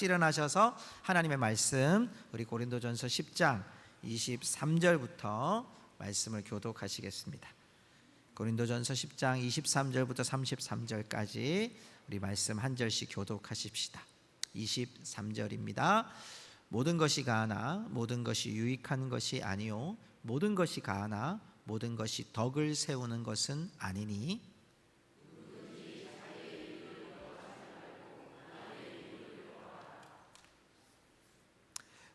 딱 일어나셔서 하나님의 말씀 우리 고린도전서 10장 23절부터 말씀을 교독하시겠습니다. 고린도전서 10장 23절부터 33절까지 우리 말씀 한 절씩 교독하십시다. 23절입니다. 모든 것이 가하나 모든 것이 유익한 것이 아니요 모든 것이 가하나 모든 것이 덕을 세우는 것은 아니니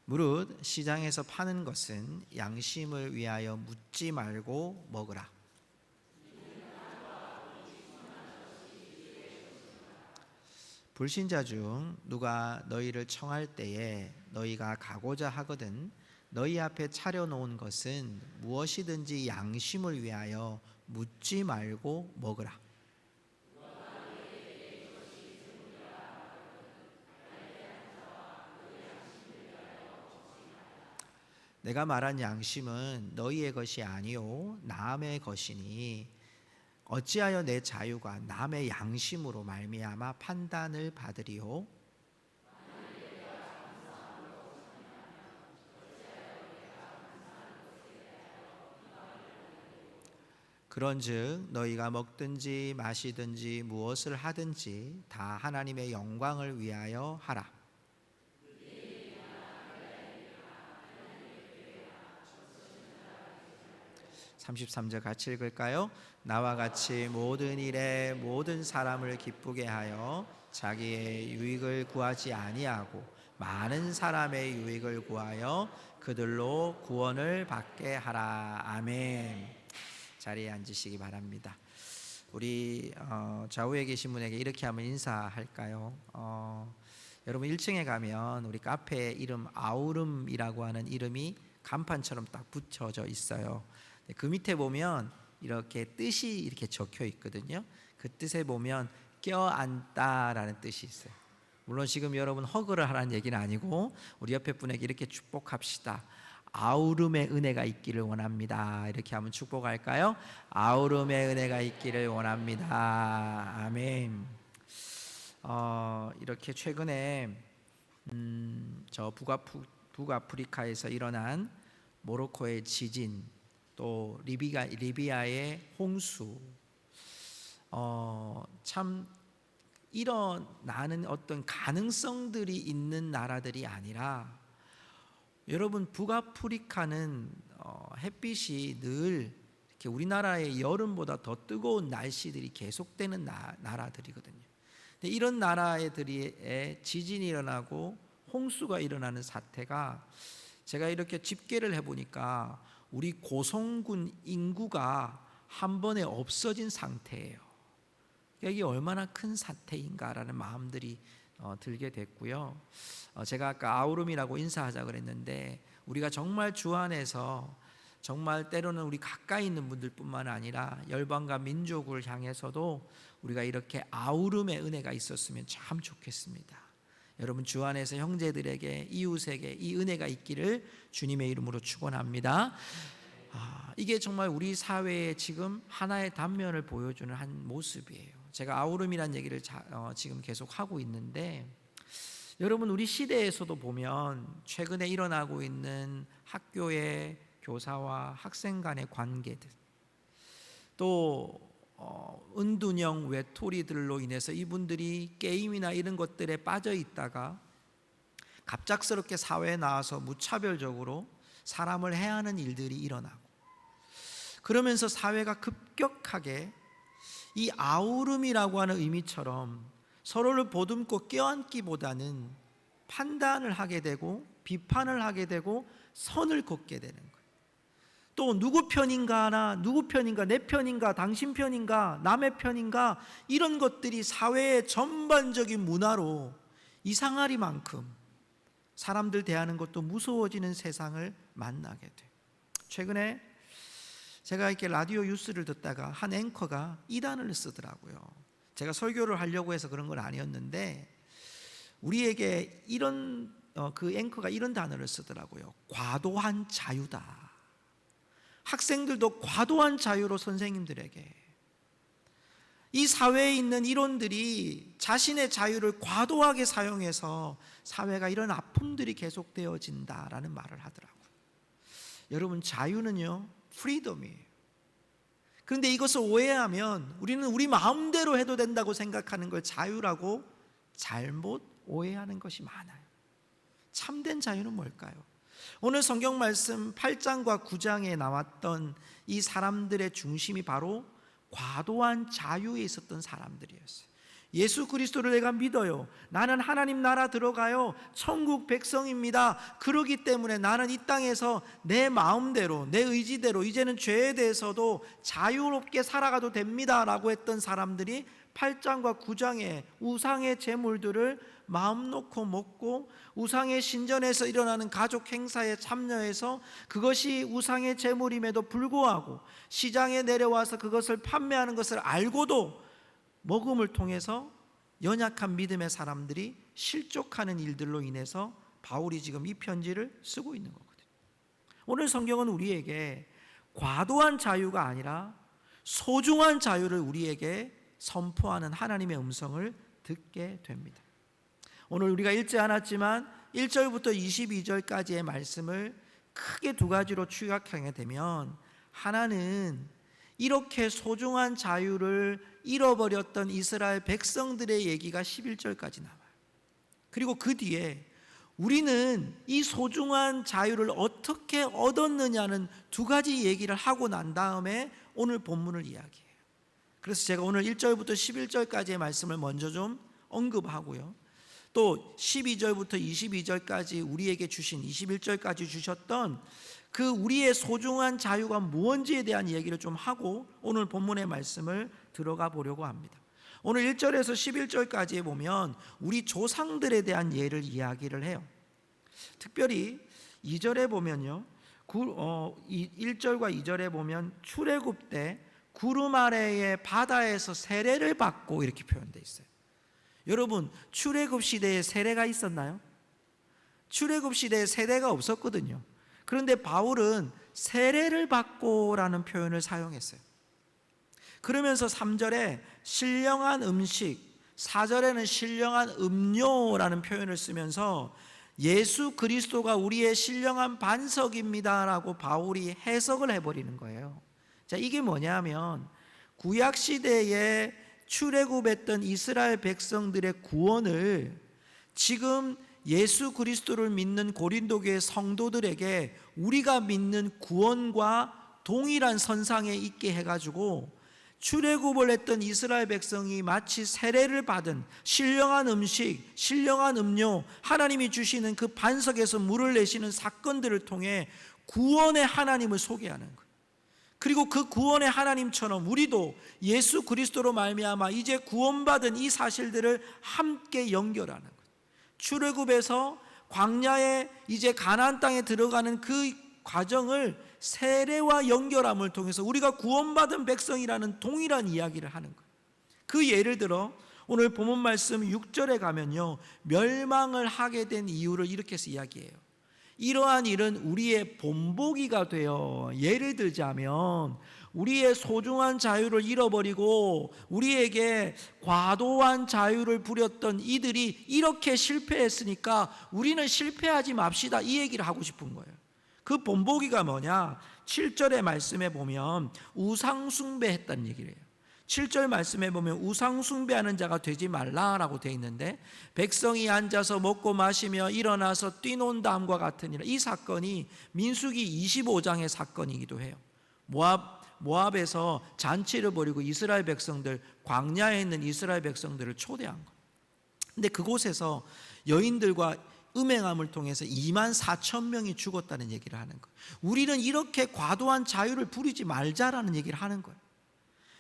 무릇 시장에서 파는 것은 양심을 위하여 묻지 말고 먹으라. 불신자 중 누가 너희를 청할 때에 너희가 가고자 하거든 너희 앞에 차려놓은 것은 무엇이든지 양심을 위하여 묻지 말고 먹으라. 내가 말한 양심은 너희의 것이 아니요 남의 것이니 어찌하여 내 자유가 남의 양심으로 말미암아 판단을 받으리요? 그런즉 너희가 먹든지 마시든지 무엇을 하든지 다 하나님의 영광을 위하여 하라. 33절 같이 읽을까요? 나와 같이 모든 일에 모든 사람을 기쁘게 하여 자기의 유익을 구하지 아니하고 많은 사람의 유익을 구하여 그들로 구원을 받게 하라. 아멘. 자리에 앉으시기 바랍니다. 우리 좌우에 계신 분에게 이렇게 한번 인사할까요? 여러분 1층에 가면 우리 카페 이름 아우름이라고 하는 이름이 간판처럼 딱 붙여져 있어요. 그 밑에 보면 이렇게 뜻이 이렇게 적혀 있거든요. 그 뜻에 보면 껴안다라는 뜻이 있어요. 물론 지금 여러분 허그를 하라는 얘기는 아니고 우리 옆에 분에게 이렇게 축복합시다. 아우름의 은혜가 있기를 원합니다. 이렇게 한번 축복할까요? 아우름의 은혜가 있기를 원합니다. 아멘. 이렇게 최근에 저 북아프리카에서 일어난 모로코의 지진, 또 리비아의 홍수, 참 일어나는 어떤 가능성들이 있는 나라들이 아니라 여러분 북아프리카는 햇빛이 늘 이렇게 우리나라의 여름보다 더 뜨거운 날씨들이 계속되는 나라들이거든요. 근데 이런 나라들의 지진이 일어나고 홍수가 일어나는 사태가 제가 이렇게 집계를 해보니까 우리 고성군 인구가 한 번에 없어진 상태예요. 이게 얼마나 큰 사태인가라는 마음들이 들게 됐고요. 제가 아까 아우름이라고 인사하자 그랬는데 우리가 정말 주 안에서 정말 때로는 우리 가까이 있는 분들뿐만 아니라 열방과 민족을 향해서도 우리가 이렇게 아우름의 은혜가 있었으면 참 좋겠습니다. 여러분 주 안에서 형제들에게 이웃에게 이 은혜가 있기를 주님의 이름으로 축원합니다. 이게 정말 우리 사회에 지금 하나의 단면을 보여주는 한 모습이에요. 제가 아우름이라는 얘기를 지금 계속 하고 있는데 여러분 우리 시대에서도 보면 최근에 일어나고 있는 학교의 교사와 학생 간의 관계들, 또 은둔형 외톨이들로 인해서 이분들이 게임이나 이런 것들에 빠져 있다가 갑작스럽게 사회에 나와서 무차별적으로 사람을 해하는 일들이 일어나고, 그러면서 사회가 급격하게 이 아우름이라고 하는 의미처럼 서로를 보듬고 껴안기보다는 판단을 하게 되고 비판을 하게 되고 선을 긋게 되는 거예요. 또 누구 편인가, 누구 편인가, 내 편인가, 당신 편인가, 남의 편인가, 이런 것들이 사회의 전반적인 문화로 이상하리만큼 사람들 대하는 것도 무서워지는 세상을 만나게 돼요. 최근에 제가 이렇게 라디오 뉴스를 듣다가 한 앵커가 이단을 쓰더라고요. 제가 설교를 하려고 해서 그런 건 아니었는데 우리에게 이런 그 앵커가 이런 단어를 쓰더라고요. 과도한 자유다. 학생들도 과도한 자유로 선생님들에게, 이 사회에 있는 이론들이 자신의 자유를 과도하게 사용해서 사회가 이런 아픔들이 계속되어진다라는 말을 하더라고요. 여러분, 자유는요, 프리덤이에요. 그런데 이것을 오해하면 우리는 우리 마음대로 해도 된다고 생각하는 걸 자유라고 잘못 오해하는 것이 많아요. 참된 자유는 뭘까요? 오늘 성경 말씀 8장과 9장에 나왔던 이 사람들의 중심이 바로 과도한 자유에 있었던 사람들이었어요. 예수 그리스도를 내가 믿어요. 나는 하나님 나라 들어가요. 천국 백성입니다. 그러기 때문에 나는 이 땅에서 내 마음대로, 내 의지대로 이제는 죄에 대해서도 자유롭게 살아가도 됩니다 라고 했던 사람들이 8장과 9장에 우상의 제물들을 마음 놓고 먹고 우상의 신전에서 일어나는 가족 행사에 참여해서 그것이 우상의 제물임에도 불구하고 시장에 내려와서 그것을 판매하는 것을 알고도 먹음을 통해서 연약한 믿음의 사람들이 실족하는 일들로 인해서 바울이 지금 이 편지를 쓰고 있는 거거든요. 오늘 성경은 우리에게 과도한 자유가 아니라 소중한 자유를 우리에게 선포하는 하나님의 음성을 듣게 됩니다. 오늘 우리가 읽지 않았지만 1절부터 22절까지의 말씀을 크게 두 가지로 추격하게 되면, 하나는 이렇게 소중한 자유를 잃어버렸던 이스라엘 백성들의 얘기가 11절까지 나와요. 그리고 그 뒤에 우리는 이 소중한 자유를 어떻게 얻었느냐는 두 가지 얘기를 하고 난 다음에 오늘 본문을 이야기해요. 그래서 제가 오늘 1절부터 11절까지의 말씀을 먼저 좀 언급하고요, 또 12절부터 22절까지 우리에게 주신 21절까지 주셨던 그 우리의 소중한 자유가 무엇인지에 대한 얘기를 좀 하고 오늘 본문의 말씀을 들어가 보려고 합니다. 오늘 1절에서 11절까지에 보면 우리 조상들에 대한 예를 이야기를 해요. 특별히 2절에 보면요, 1절과 2절에 보면 출애굽 때 구름 아래의 바다에서 세례를 받고 이렇게 표현되어 있어요. 여러분, 출애굽 시대에 세례가 있었나요? 출애굽 시대에 세례가 없었거든요. 그런데 바울은 세례를 받고라는 표현을 사용했어요. 그러면서 3절에 신령한 음식, 4절에는 신령한 음료라는 표현을 쓰면서 예수 그리스도가 우리의 신령한 반석입니다라고 바울이 해석을 해버리는 거예요. 자, 이게 뭐냐면 구약 시대에 출애굽했던 이스라엘 백성들의 구원을 지금 예수 그리스도를 믿는 고린도 교회 성도들에게 우리가 믿는 구원과 동일한 선상에 있게 해가지고 출애굽을 했던 이스라엘 백성이 마치 세례를 받은 신령한 음식, 신령한 음료, 하나님이 주시는 그 반석에서 물을 내시는 사건들을 통해 구원의 하나님을 소개하는 거예요. 그리고 그 구원의 하나님처럼 우리도 예수 그리스도로 말미암아 이제 구원받은 이 사실들을 함께 연결하는 거예요. 출애굽에서 광야에 이제 가나안 땅에 들어가는 그 과정을 세례와 연결함을 통해서 우리가 구원받은 백성이라는 동일한 이야기를 하는 거예요. 그 예를 들어 오늘 본문 말씀 6절에 가면요, 멸망을 하게 된 이유를 이렇게 해서 이야기해요. 이러한 일은 우리의 본보기가 되어, 예를 들자면 우리의 소중한 자유를 잃어버리고 우리에게 과도한 자유를 부렸던 이들이 이렇게 실패했으니까 우리는 실패하지 맙시다, 이 얘기를 하고 싶은 거예요. 그 본보기가 뭐냐? 7절의 말씀에 보면 우상숭배했다는 얘기를 해요. 7절 말씀에 보면 우상숭배하는 자가 되지 말라라고 되어 있는데, 백성이 앉아서 먹고 마시며 일어나서 뛰논 다음과 같으니라. 이 사건이 민수기 25장의 사건이기도 해요. 모압에서 잔치를 벌이고 이스라엘 백성들, 광야에 있는 이스라엘 백성들을 초대한 거예요. 근데 그곳에서 여인들과 음행함을 통해서 24,000명이 죽었다는 얘기를 하는 거예요. 우리는 이렇게 과도한 자유를 부리지 말자라는 얘기를 하는 거예요.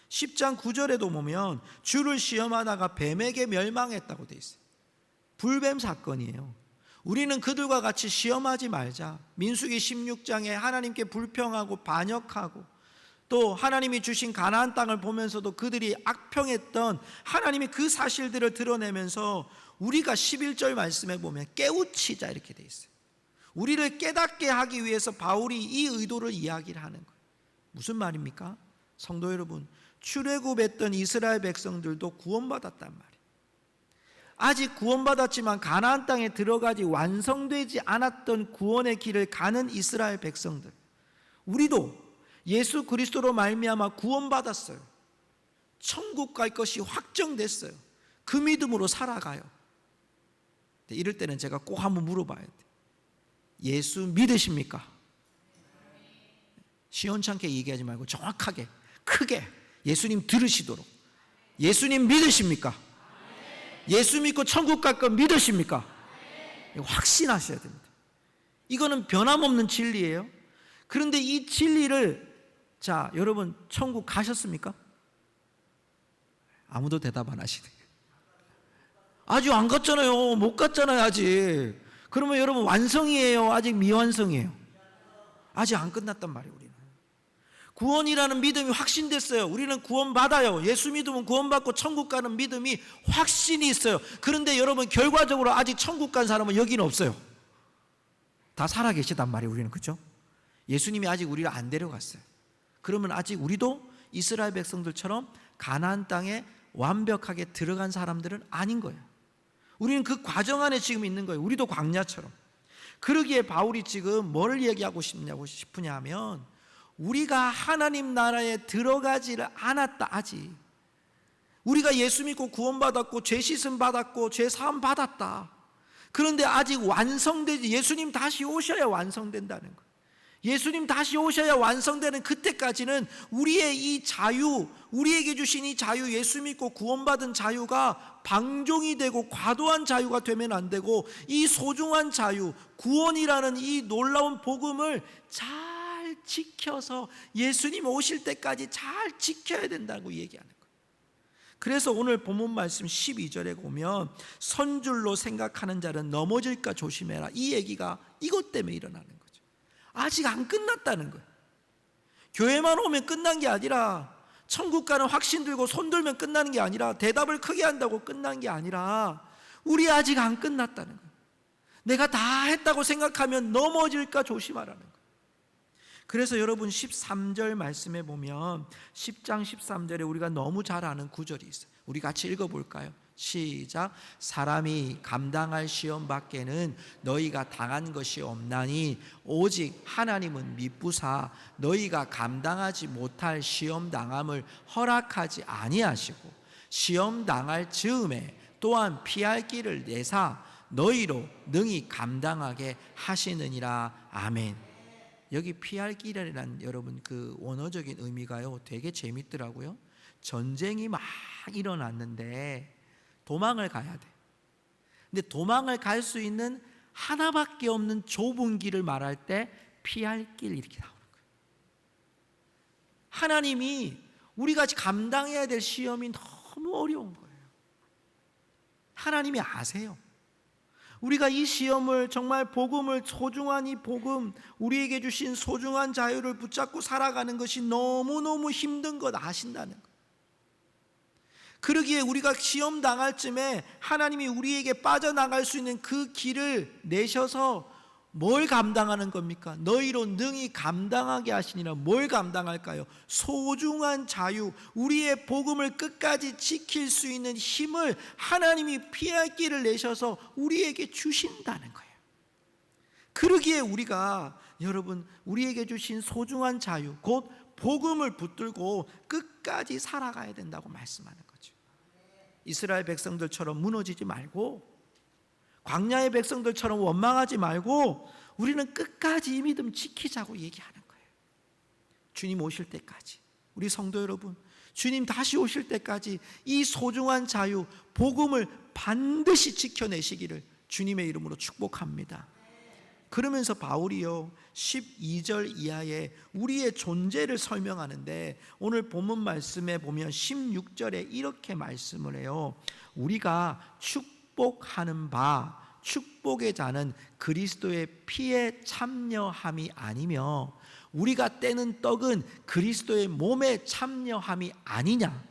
10장 9절에도 보면 주를 시험하다가 뱀에게 멸망했다고 되어 있어요. 불뱀 사건이에요. 우리는 그들과 같이 시험하지 말자. 민수기 16장에 하나님께 불평하고 반역하고 또 하나님이 주신 가나안 땅을 보면서도 그들이 악평했던 하나님의 그 사실들을 드러내면서 우리가 11절 말씀에 보면 깨우치자 이렇게 되어 있어요. 우리를 깨닫게 하기 위해서 바울이 이 의도를 이야기를 하는 거예요. 무슨 말입니까? 성도 여러분, 출애굽했던 이스라엘 백성들도 구원받았단 말이에요. 아직 구원받았지만 가나안 땅에 들어가지 완성되지 않았던 구원의 길을 가는 이스라엘 백성들, 우리도 예수 그리스도로 말미암아 구원받았어요. 천국 갈 것이 확정됐어요. 그 믿음으로 살아가요. 이럴 때는 제가 꼭 한번 물어봐야 돼요. 예수 믿으십니까? 시원찮게 얘기하지 말고 정확하게 크게 예수님 들으시도록. 예수님 믿으십니까? 예수 믿고 천국 갈 거 믿으십니까? 확신하셔야 됩니다. 이거는 변함없는 진리예요. 그런데 이 진리를, 자, 여러분 천국 가셨습니까? 아무도 대답 안 하시네. 아직 안 갔잖아요. 못 갔잖아요 아직. 그러면 여러분 완성이에요? 아직 미완성이에요? 아직 안 끝났단 말이에요. 우리는 구원이라는 믿음이 확신됐어요. 우리는 구원받아요. 예수 믿으면 구원받고 천국 가는 믿음이 확신이 있어요. 그런데 여러분 결과적으로 아직 천국 간 사람은 여기는 없어요. 다 살아계시단 말이에요. 우리는, 그렇죠? 예수님이 아직 우리를 안 데려갔어요. 그러면 아직 우리도 이스라엘 백성들처럼 가나안 땅에 완벽하게 들어간 사람들은 아닌 거예요. 우리는 그 과정 안에 지금 있는 거예요. 우리도 광야처럼. 그러기에 바울이 지금 뭘 얘기하고 싶으냐 하면, 우리가 하나님 나라에 들어가지를 않았다 아직. 우리가 예수 믿고 구원받았고 죄 씻음 받았고 죄 사함 받았다. 그런데 아직 완성되지, 예수님 다시 오셔야 완성된다는 거예요. 예수님 다시 오셔야 완성되는 그때까지는 우리의 이 자유, 우리에게 주신 이 자유, 예수 믿고 구원받은 자유가 방종이 되고 과도한 자유가 되면 안 되고, 이 소중한 자유, 구원이라는 이 놀라운 복음을 잘 지켜서 예수님 오실 때까지 잘 지켜야 된다고 얘기하는 거예요. 그래서 오늘 본문 말씀 12절에 보면 선줄로 생각하는 자는 넘어질까 조심해라, 이 얘기가 이것 때문에 일어나는 거예요. 아직 안 끝났다는 거예요. 교회만 오면 끝난 게 아니라, 천국 가는 확신 들고 손 들면 끝나는 게 아니라, 대답을 크게 한다고 끝난 게 아니라, 우리 아직 안 끝났다는 거예요. 내가 다 했다고 생각하면 넘어질까 조심하라는 거예요. 그래서 여러분 13절 말씀에 보면 10장 13절에 우리가 너무 잘 아는 구절이 있어요. 우리 같이 읽어볼까요? 시작. 사람이 감당할 시험 밖에는 너희가 당한 것이 없나니 오직 하나님은 미쁘사 너희가 감당하지 못할 시험 당함을 허락하지 아니하시고 시험 당할 즈음에 또한 피할 길을 내사 너희로 능히 감당하게 하시느니라. 아멘. 여기 피할 길이라는 여러분 그 원어적인 의미가요 되게 재밌더라고요. 전쟁이 막 일어났는데 도망을 가야 돼. 근데 도망을 갈 수 있는 하나밖에 없는 좁은 길을 말할 때 피할 길 이렇게 나오는 거예요. 하나님이 우리가 감당해야 될 시험이 너무 어려운 거예요. 하나님이 아세요. 우리가 이 시험을 정말 복음을, 소중한 이 복음, 우리에게 주신 소중한 자유를 붙잡고 살아가는 것이 너무너무 힘든 것 아신다는 것. 그러기에 우리가 시험 당할 쯤에 하나님이 우리에게 빠져나갈 수 있는 그 길을 내셔서 뭘 감당하는 겁니까? 너희로 능히 감당하게 하시니라. 뭘 감당할까요? 소중한 자유, 우리의 복음을 끝까지 지킬 수 있는 힘을 하나님이 피할 길을 내셔서 우리에게 주신다는 거예요. 그러기에 우리가 여러분 우리에게 주신 소중한 자유, 곧 복음을 붙들고 끝까지 살아가야 된다고 말씀하는 거죠. 이스라엘 백성들처럼 무너지지 말고, 광야의 백성들처럼 원망하지 말고 우리는 끝까지 이 믿음 지키자고 얘기하는 거예요. 주님 오실 때까지, 우리 성도 여러분, 주님 다시 오실 때까지 이 소중한 자유, 복음을 반드시 지켜내시기를 주님의 이름으로 축복합니다. 그러면서 바울이요 12절 이하에 우리의 존재를 설명하는데, 오늘 본문 말씀에 보면 16절에 이렇게 말씀을 해요. 우리가 축복하는 바, 축복의 자는 그리스도의 피에 참여함이 아니며 우리가 떼는 떡은 그리스도의 몸에 참여함이 아니냐.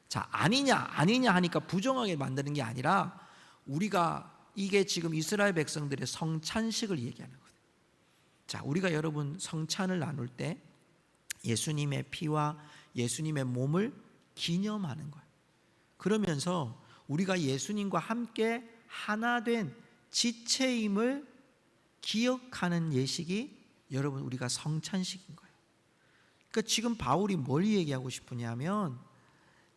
자, 아니냐 하니까 부정하게 만드는 게 아니라, 우리가 이게 지금 이스라엘 백성들의 성찬식을 얘기하는 거예요. 자, 우리가 여러분 성찬을 나눌 때 예수님의 피와 예수님의 몸을 기념하는 거예요. 그러면서 우리가 예수님과 함께 하나 된 지체임을 기억하는 예식이 여러분 우리가 성찬식인 거예요. 그러니까 지금 바울이 뭘 얘기하고 싶으냐면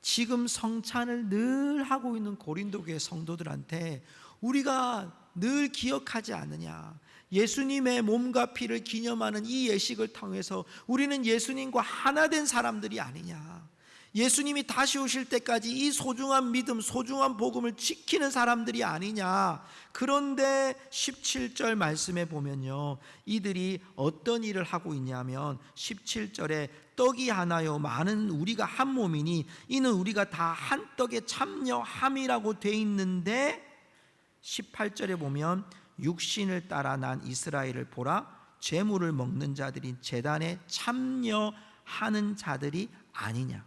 지금 성찬을 늘 하고 있는 고린도 교회 성도들한테 우리가 늘 기억하지 않느냐, 예수님의 몸과 피를 기념하는 이 예식을 통해서 우리는 예수님과 하나 된 사람들이 아니냐, 예수님이 다시 오실 때까지 이 소중한 믿음, 소중한 복음을 지키는 사람들이 아니냐. 그런데 17절 말씀에 보면요, 이들이 어떤 일을 하고 있냐면 17절에 떡이 하나요 많은 우리가 한 몸이니 이는 우리가 다 한 떡에 참여함이라고 돼 있는데 18절에 보면 육신을 따라 난 이스라엘을 보라, 제물을 먹는 자들이 제단에 참여하는 자들이 아니냐.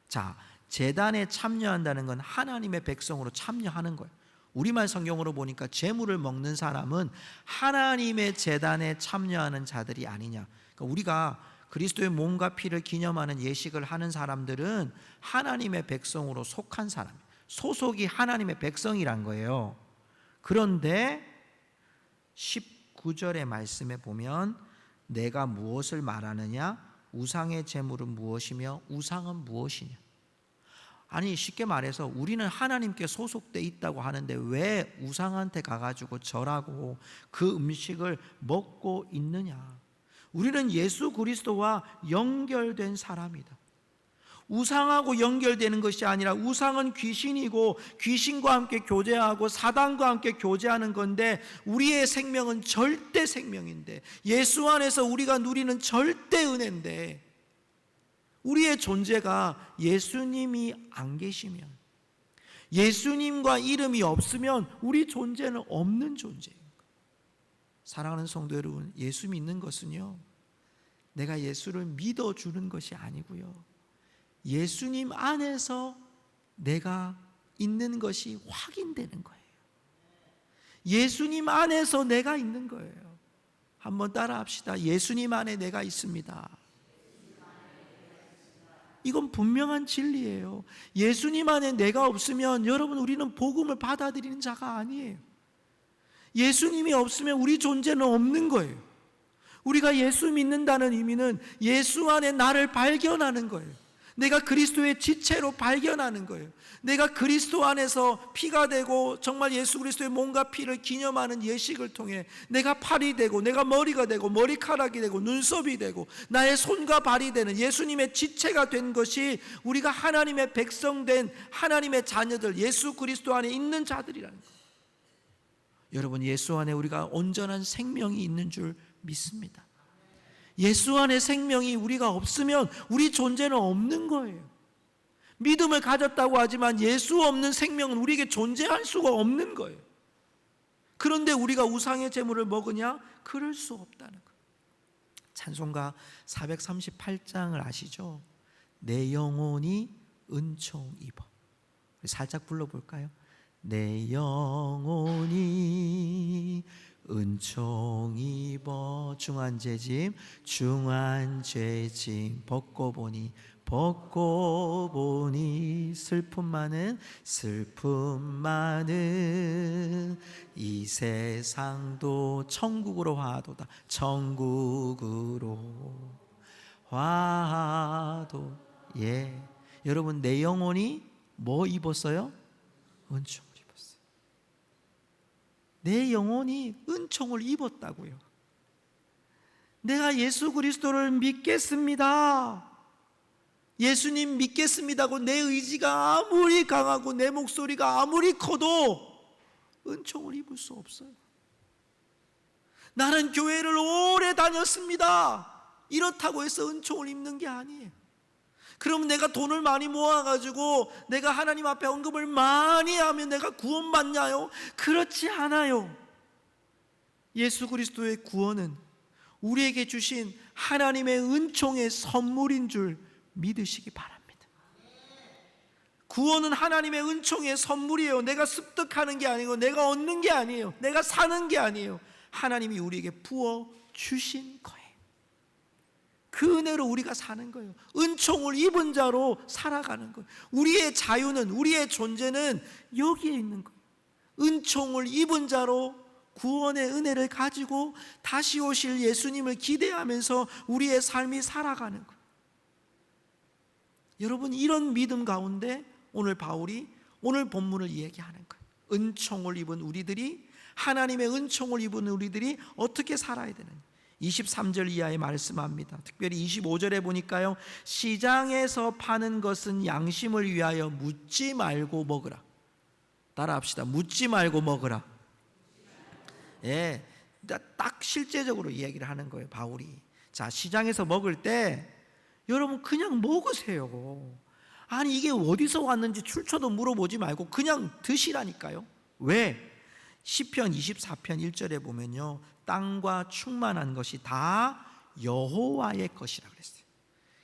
자, 제단에 참여한다는 건 하나님의 백성으로 참여하는 거예요. 우리말 성경으로 보니까 제물을 먹는 사람은 하나님의 제단에 참여하는 자들이 아니냐. 그러니까 우리가 그리스도의 몸과 피를 기념하는 예식을 하는 사람들은 하나님의 백성으로 속한 사람, 소속이 하나님의 백성이란 거예요. 그런데 19절의 말씀에 보면 내가 무엇을 말하느냐, 우상의 제물은 무엇이며 우상은 무엇이냐. 아니, 쉽게 말해서 우리는 하나님께 소속돼 있다고 하는데 왜 우상한테 가가지고 절하고 그 음식을 먹고 있느냐. 우리는 예수 그리스도와 연결된 사람이다. 우상하고 연결되는 것이 아니라 우상은 귀신이고 귀신과 함께 교제하고 사단과 함께 교제하는 건데 우리의 생명은 절대 생명인데, 예수 안에서 우리가 누리는 절대 은혜인데, 우리의 존재가 예수님이 안 계시면, 예수님과 이름이 없으면 우리 존재는 없는 존재예요. 사랑하는 성도 여러분, 예수 믿는 것은요, 내가 예수를 믿어주는 것이 아니고요, 예수님 안에서 내가 있는 것이 확인되는 거예요. 예수님 안에서 내가 있는 거예요. 한번 따라 합시다. 예수님 안에 내가 있습니다. 이건 분명한 진리예요. 예수님 안에 내가 없으면 여러분, 우리는 복음을 받아들이는 자가 아니에요. 예수님이 없으면 우리 존재는 없는 거예요. 우리가 예수 믿는다는 의미는 예수 안에 나를 발견하는 거예요. 내가 그리스도의 지체로 발견하는 거예요. 내가 그리스도 안에서 피가 되고 정말 예수 그리스도의 몸과 피를 기념하는 예식을 통해 내가 팔이 되고 내가 머리가 되고 머리카락이 되고 눈썹이 되고 나의 손과 발이 되는 예수님의 지체가 된 것이 우리가 하나님의 백성된 하나님의 자녀들, 예수 그리스도 안에 있는 자들이라는 거예요. 여러분, 예수 안에 우리가 온전한 생명이 있는 줄 믿습니다. 예수 안에 생명이 우리가 없으면 우리 존재는 없는 거예요. 믿음을 가졌다고 하지만 예수 없는 생명은 우리에게 존재할 수가 없는 거예요. 그런데 우리가 우상의 제물을 먹으냐? 그럴 수 없다는 거예요. 찬송가 438장을 아시죠? 내 영혼이 은총 입어. 살짝 불러볼까요? 내 영혼이 은총 입어 중한 죄짐 벗고 보니 슬픔 많은 이 세상도 천국으로 화도다. 예, 여러분, 내 영혼이 뭐 입었어요? 은총. 내 영혼이 은총을 입었다고요. 내가 예수 그리스도를 믿겠습니다, 예수님 믿겠습니다고 내 의지가 아무리 강하고 내 목소리가 아무리 커도 은총을 입을 수 없어요. 나는 교회를 오래 다녔습니다, 이렇다고 해서 은총을 입는 게 아니에요. 그럼 내가 돈을 많이 모아가지고 내가 하나님 앞에 헌금을 많이 하면 내가 구원받냐요? 그렇지 않아요. 예수 그리스도의 구원은 우리에게 주신 하나님의 은총의 선물인 줄 믿으시기 바랍니다. 구원은 하나님의 은총의 선물이에요. 내가 습득하는 게 아니고 내가 얻는 게 아니에요. 내가 사는 게 아니에요. 하나님이 우리에게 부어 주신 거예요. 그 은혜로 우리가 사는 거예요. 은총을 입은 자로 살아가는 거예요. 우리의 자유는, 우리의 존재는 여기에 있는 거예요. 은총을 입은 자로 구원의 은혜를 가지고 다시 오실 예수님을 기대하면서 우리의 삶이 살아가는 거예요. 여러분, 이런 믿음 가운데 오늘 바울이 오늘 본문을 이야기하는 거예요. 은총을 입은 우리들이, 하나님의 은총을 입은 우리들이 어떻게 살아야 되느냐. 23절 이하에 말씀합니다. 특별히 25절에 보니까요, 시장에서 파는 것은 양심을 위하여 묻지 말고 먹으라. 따라합시다. 묻지 말고 먹으라. 예, 딱 실제적으로 이야기를 하는 거예요, 바울이. 자, 시장에서 먹을 때 여러분 그냥 먹으세요. 아니, 이게 어디서 왔는지 출처도 물어보지 말고 그냥 드시라니까요. 왜? 시편 24편 1절에 보면요, 땅과 충만한 것이 다 여호와의 것이라 그랬어요.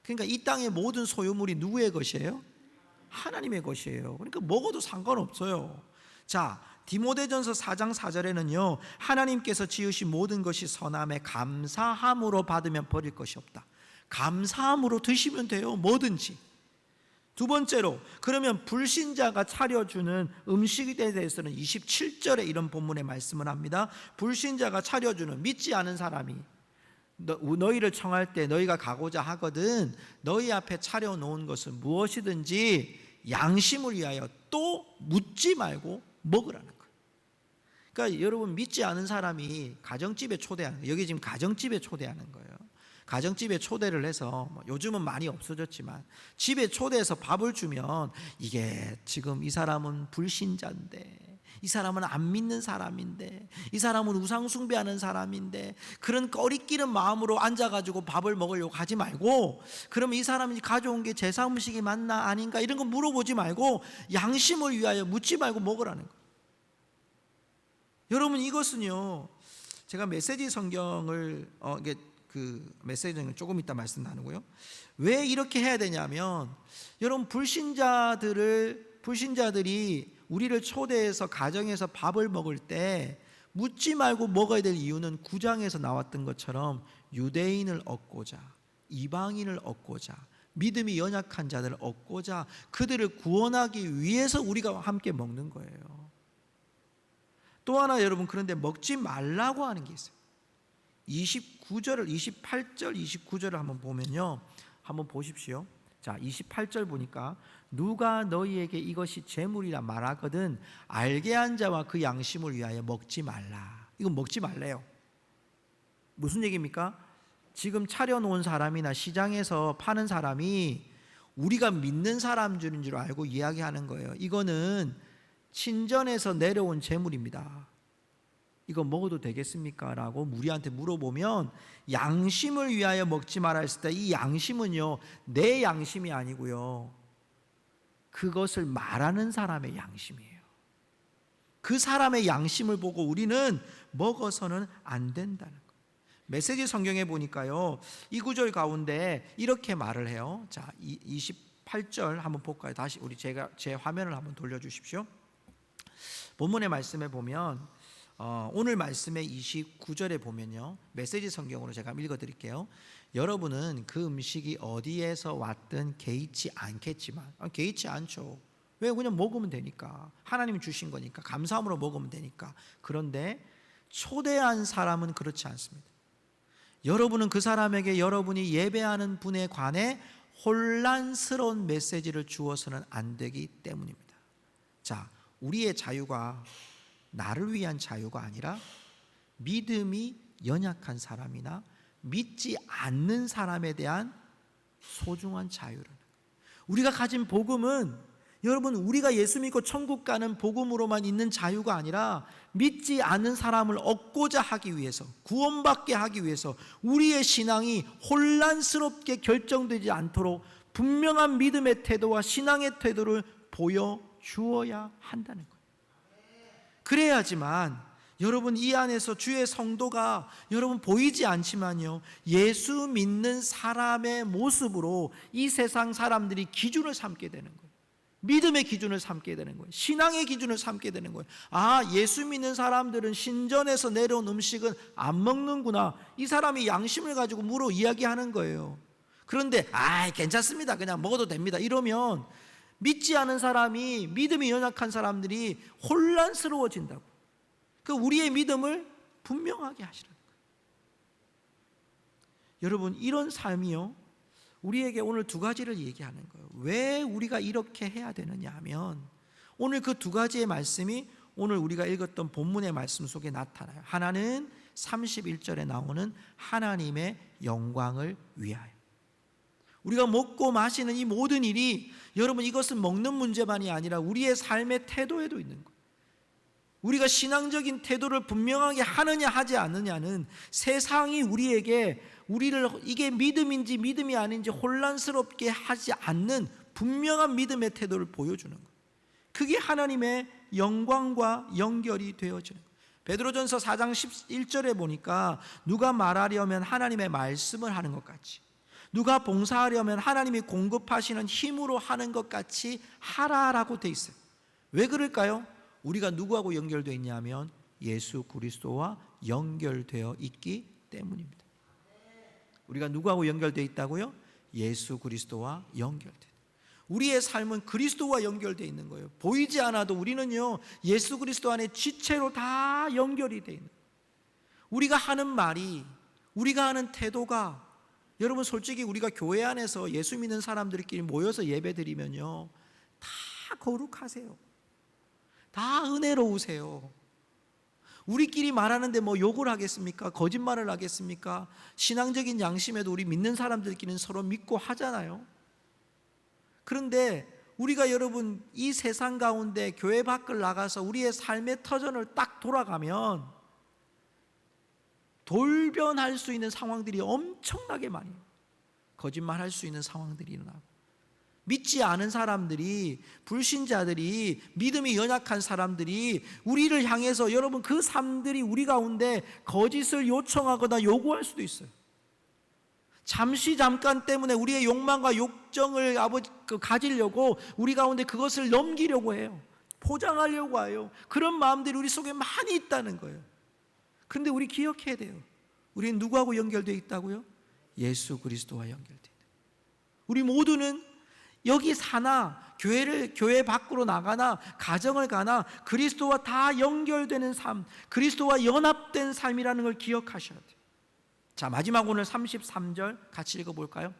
그러니까 이 땅의 모든 소유물이 누구의 것이에요? 하나님의 것이에요. 그러니까 먹어도 상관없어요. 자, 디모데전서 4장 4절에는요, 하나님께서 지으신 모든 것이 선함에 감사함으로 받으면 버릴 것이 없다. 감사함으로 드시면 돼요, 뭐든지. 두 번째로, 그러면 불신자가 차려주는 음식에 대해서는 27절에 이런 본문의 말씀을 합니다. 불신자가 차려주는, 믿지 않은 사람이 너희를 청할 때 너희가 가고자 하거든 너희 앞에 차려놓은 것은 무엇이든지 양심을 위하여 또 묻지 말고 먹으라는 거예요. 그러니까 여러분, 믿지 않은 사람이 가정집에 초대하는 거예요. 여기 지금 가정집에 초대하는 거예요. 가정집에 초대를 해서, 요즘은 많이 없어졌지만 집에 초대해서 밥을 주면, 이게 지금 이 사람은 불신자인데, 이 사람은 안 믿는 사람인데, 이 사람은 우상 숭배하는 사람인데, 그런 꺼리끼는 마음으로 앉아가지고 밥을 먹으려고 하지 말고, 그러면 이 사람이 가져온 게 제사 음식이 맞나 아닌가 이런 거 물어보지 말고 양심을 위하여 묻지 말고 먹으라는 거예요. 여러분, 이것은요, 제가 메시지 성경을 그 메시지는 조금 이따 말씀 나누고요. 왜 이렇게 해야 되냐면, 여러분, 불신자들이 우리를 초대해서 가정에서 밥을 먹을 때 묻지 말고 먹어야 될 이유는 9장에서 나왔던 것처럼 유대인을 얻고자, 이방인을 얻고자, 믿음이 연약한 자들을 얻고자, 그들을 구원하기 위해서 우리가 함께 먹는 거예요. 또 하나, 여러분, 그런데 먹지 말라고 하는 게 있어요. 28절, 29절을 한번 보면요, 한번 보십시오. 자, 28절 보니까 누가 너희에게 이것이 재물이라 말하거든 알게 한 자와 그 양심을 위하여 먹지 말라. 이건 먹지 말래요. 무슨 얘기입니까? 지금 차려놓은 사람이나 시장에서 파는 사람이 우리가 믿는 사람들인 줄 알고 이야기하는 거예요. 이거는 친전에서 내려온 재물입니다. 이거 먹어도 되겠습니까? 라고 무리한테 물어보면, 양심을 위하여 먹지 말라 했을 때 이 양심은요, 내 양심이 아니고요, 그것을 말하는 사람의 양심이에요. 그 사람의 양심을 보고 우리는 먹어서는 안 된다는 거예요. 메시지 성경에 보니까요, 이 구절 가운데 이렇게 말을 해요. 자, 28절 한번 볼까요? 다시 제 화면을 한번 돌려주십시오. 본문의 말씀에 보면, 오늘 말씀의 29절에 보면요, 메시지 성경으로 제가 읽어드릴게요. 여러분은 그 음식이 어디에서 왔든 개의치 않겠지만, 개의치 않죠. 왜? 그냥 먹으면 되니까. 하나님이 주신 거니까 감사함으로 먹으면 되니까. 그런데 초대한 사람은 그렇지 않습니다. 여러분은 그 사람에게 여러분이 예배하는 분에 관해 혼란스러운 메시지를 주어서는 안 되기 때문입니다. 자, 우리의 자유가 나를 위한 자유가 아니라 믿음이 연약한 사람이나 믿지 않는 사람에 대한 소중한 자유를, 우리가 가진 복음은, 여러분, 우리가 예수 믿고 천국 가는 복음으로만 있는 자유가 아니라 믿지 않는 사람을 얻고자 하기 위해서, 구원받게 하기 위해서 우리의 신앙이 혼란스럽게 결정되지 않도록 분명한 믿음의 태도와 신앙의 태도를 보여주어야 한다는 거예요. 그래야지만 여러분, 이 안에서 주의 성도가 여러분 보이지 않지만요, 예수 믿는 사람의 모습으로 이 세상 사람들이 기준을 삼게 되는 거예요. 믿음의 기준을 삼게 되는 거예요. 신앙의 기준을 삼게 되는 거예요. 아, 예수 믿는 사람들은 신전에서 내려온 음식은 안 먹는구나. 이 사람이 양심을 가지고 물어 이야기하는 거예요. 그런데 괜찮습니다, 그냥 먹어도 됩니다, 이러면 믿지 않은 사람이, 믿음이 연약한 사람들이 혼란스러워진다고. 그 우리의 믿음을 분명하게 하시라는 거예요. 여러분, 이런 삶이요, 우리에게 오늘 두 가지를 얘기하는 거예요. 왜 우리가 이렇게 해야 되느냐 하면, 오늘 그 두 가지의 말씀이 오늘 우리가 읽었던 본문의 말씀 속에 나타나요. 하나는 31절에 나오는 하나님의 영광을 위하여. 우리가 먹고 마시는 이 모든 일이, 여러분, 이것은 먹는 문제만이 아니라 우리의 삶의 태도에도 있는 거예요. 우리가 신앙적인 태도를 분명하게 하느냐 하지 않느냐는 세상이 우리에게 우리를 이게 믿음인지 믿음이 아닌지 혼란스럽게 하지 않는 분명한 믿음의 태도를 보여주는 거예요. 그게 하나님의 영광과 연결이 되어지는 거예요. 베드로전서 4장 11절에 보니까 누가 말하려면 하나님의 말씀을 하는 것 같이, 누가 봉사하려면 하나님이 공급하시는 힘으로 하는 것 같이 하라라고 돼 있어요. 왜 그럴까요? 우리가 누구하고 연결되어 있냐면 예수 그리스도와 연결되어 있기 때문입니다. 우리가 누구하고 연결되어 있다고요? 예수 그리스도와 연결되어. 우리의 삶은 그리스도와 연결되어 있는 거예요. 보이지 않아도 우리는요, 예수 그리스도 안에 지체로 다 연결이 되어 있는 거예요. 우리가 하는 말이, 우리가 하는 태도가, 여러분, 솔직히 우리가 교회 안에서 예수 믿는 사람들끼리 모여서 예배 드리면요, 다 거룩하세요. 다 은혜로우세요. 우리끼리 말하는데 뭐 욕을 하겠습니까? 거짓말을 하겠습니까? 신앙적인 양심에도 우리 믿는 사람들끼리는 서로 믿고 하잖아요. 그런데 우리가, 여러분, 이 세상 가운데 교회 밖을 나가서 우리의 삶의 터전을 딱 돌아가면 돌변할 수 있는 상황들이 엄청나게 많이, 거짓말할 수 있는 상황들이 일어나고, 믿지 않은 사람들이, 불신자들이, 믿음이 연약한 사람들이 우리를 향해서, 여러분, 그 삶들이 우리 가운데 거짓을 요청하거나 요구할 수도 있어요. 잠깐 때문에 우리의 욕망과 욕정을 가지려고 우리 가운데 그것을 넘기려고 해요. 포장하려고 해요. 그런 마음들이 우리 속에 많이 있다는 거예요. 그런데 우리 기억해야 돼요. 우리는 누구하고 연결되어 있다고요? 예수 그리스도와 연결되어 있다. 우리 모두는 여기 사나 교회 밖으로 나가나 가정을 가나 그리스도와 다 연결되는 삶, 그리스도와 연합된 삶이라는 걸 기억하셔야 돼요. 자, 마지막 오늘 33절 같이 읽어볼까요?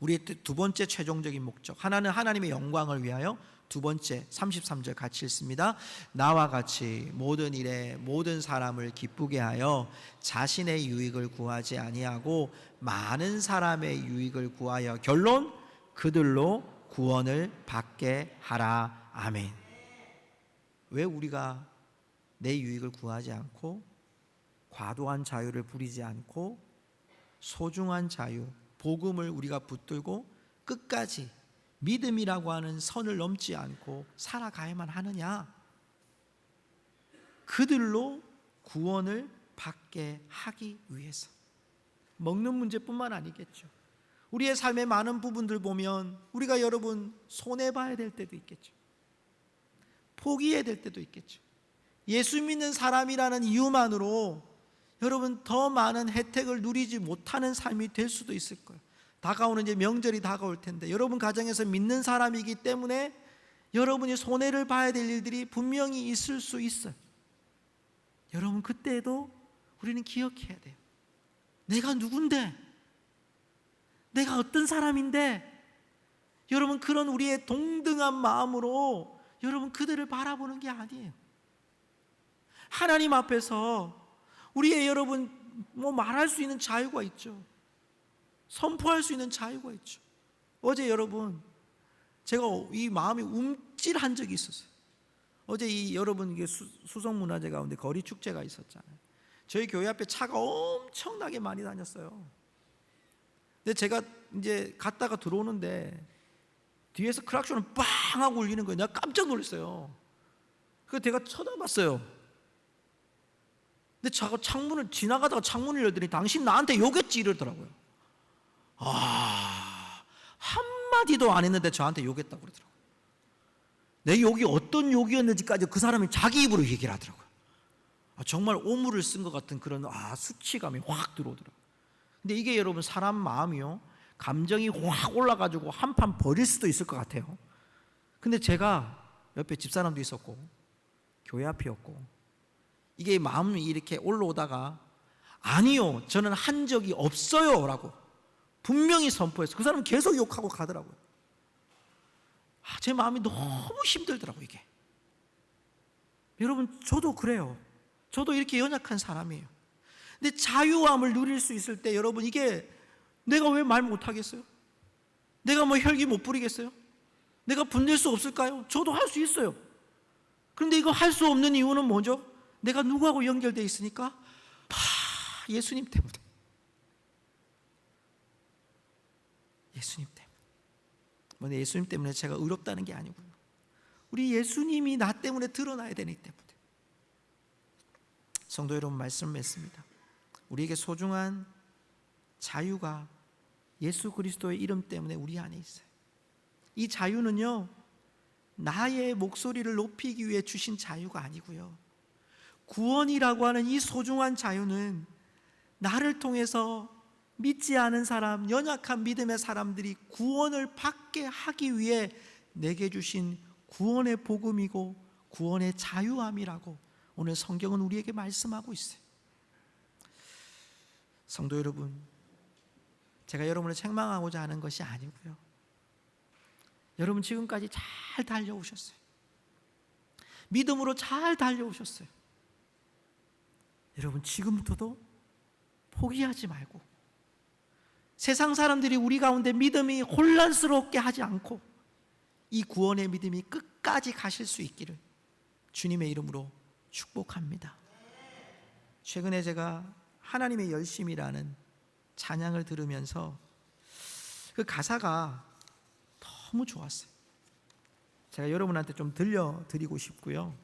우리의 두 번째 최종적인 목적, 하나는 하나님의 영광을 위하여, 두 번째 33절 같이 읽습니다. 나와 같이 모든 일에 모든 사람을 기쁘게 하여 자신의 유익을 구하지 아니하고 많은 사람의 유익을 구하여, 결론, 그들로 구원을 받게 하라. 아멘. 왜 우리가 내 유익을 구하지 않고 과도한 자유를 부리지 않고 소중한 자유, 복음을 우리가 붙들고 끝까지 믿음이라고 하는 선을 넘지 않고 살아가야만 하느냐? 그들로 구원을 받게 하기 위해서. 먹는 문제뿐만 아니겠죠. 우리의 삶의 많은 부분들 보면 우리가, 여러분, 손해봐야 될 때도 있겠죠. 포기해야 될 때도 있겠죠. 예수 믿는 사람이라는 이유만으로 여러분 더 많은 혜택을 누리지 못하는 삶이 될 수도 있을 거예요. 다가오는 이제 명절이 다가올 텐데, 여러분 가정에서 믿는 사람이기 때문에 여러분이 손해를 봐야 될 일들이 분명히 있을 수 있어요. 여러분, 그때도 우리는 기억해야 돼요. 내가 누군데? 내가 어떤 사람인데? 여러분, 그런 우리의 동등한 마음으로 여러분 그들을 바라보는 게 아니에요. 하나님 앞에서 우리의, 여러분, 말할 수 있는 자유가 있죠. 선포할 수 있는 자유가 있죠. 어제 여러분, 제가 이 마음이 움찔한 적이 있었어요. 어제 여러분, 이게 수성문화재 가운데 거리 축제가 있었잖아요. 저희 교회 앞에 차가 엄청나게 많이 다녔어요. 근데 제가 이제 갔다가 들어오는데 뒤에서 크락션을 빵 하고 울리는 거예요. 내가 깜짝 놀랐어요. 그래서 제가 쳐다봤어요. 근데 제가 지나가다가 창문을 열더니 당신 나한테 욕했지 이러더라고요. 한마디도 안 했는데 저한테 욕했다고 그러더라고요. 내 욕이 어떤 욕이었는지까지 그 사람이 자기 입으로 얘기를 하더라고요. 정말 오물을 쓴 것 같은 그런 수치감이 확 들어오더라고요. 근데 이게 여러분 사람 마음이요, 감정이 확 올라가지고 한판 버릴 수도 있을 것 같아요. 근데 제가 옆에 집사람도 있었고 교회 앞이었고, 이게 마음이 이렇게 올라오다가 아니요, 저는 한 적이 없어요 라고 분명히 선포해서 그 사람은 계속 욕하고 가더라고요. 제 마음이 너무 힘들더라고요 이게. 여러분, 저도 그래요. 저도 이렇게 연약한 사람이에요. 근데 자유함을 누릴 수 있을 때 여러분, 이게 내가 왜 말 못하겠어요? 내가 뭐 혈기 못 부리겠어요? 내가 분낼 수 없을까요? 저도 할 수 있어요. 그런데 이거 할 수 없는 이유는 뭐죠? 내가 누구하고 연결되어 있으니까? 예수님 때문에. 예수님 때문에. 예수님 때문에 제가 의롭다는 게 아니고요, 우리 예수님이 나 때문에 드러나야 되기 때문에. 성도 여러분, 말씀을 맺습니다. 우리에게 소중한 자유가 예수 그리스도의 이름 때문에 우리 안에 있어요. 이 자유는요, 나의 목소리를 높이기 위해 주신 자유가 아니고요, 구원이라고 하는 이 소중한 자유는 나를 통해서 믿지 않은 사람, 연약한 믿음의 사람들이 구원을 받게 하기 위해 내게 주신 구원의 복음이고 구원의 자유함이라고 오늘 성경은 우리에게 말씀하고 있어요. 성도 여러분, 제가 여러분을 책망하고자 하는 것이 아니고요, 여러분 지금까지 잘 달려오셨어요. 믿음으로 잘 달려오셨어요. 여러분 지금부터도 포기하지 말고, 세상 사람들이 우리 가운데 믿음이 혼란스럽게 하지 않고 이 구원의 믿음이 끝까지 가실 수 있기를 주님의 이름으로 축복합니다. 최근에 제가 하나님의 열심이라는 찬양을 들으면서 그 가사가 너무 좋았어요. 제가 여러분한테 좀 들려드리고 싶고요.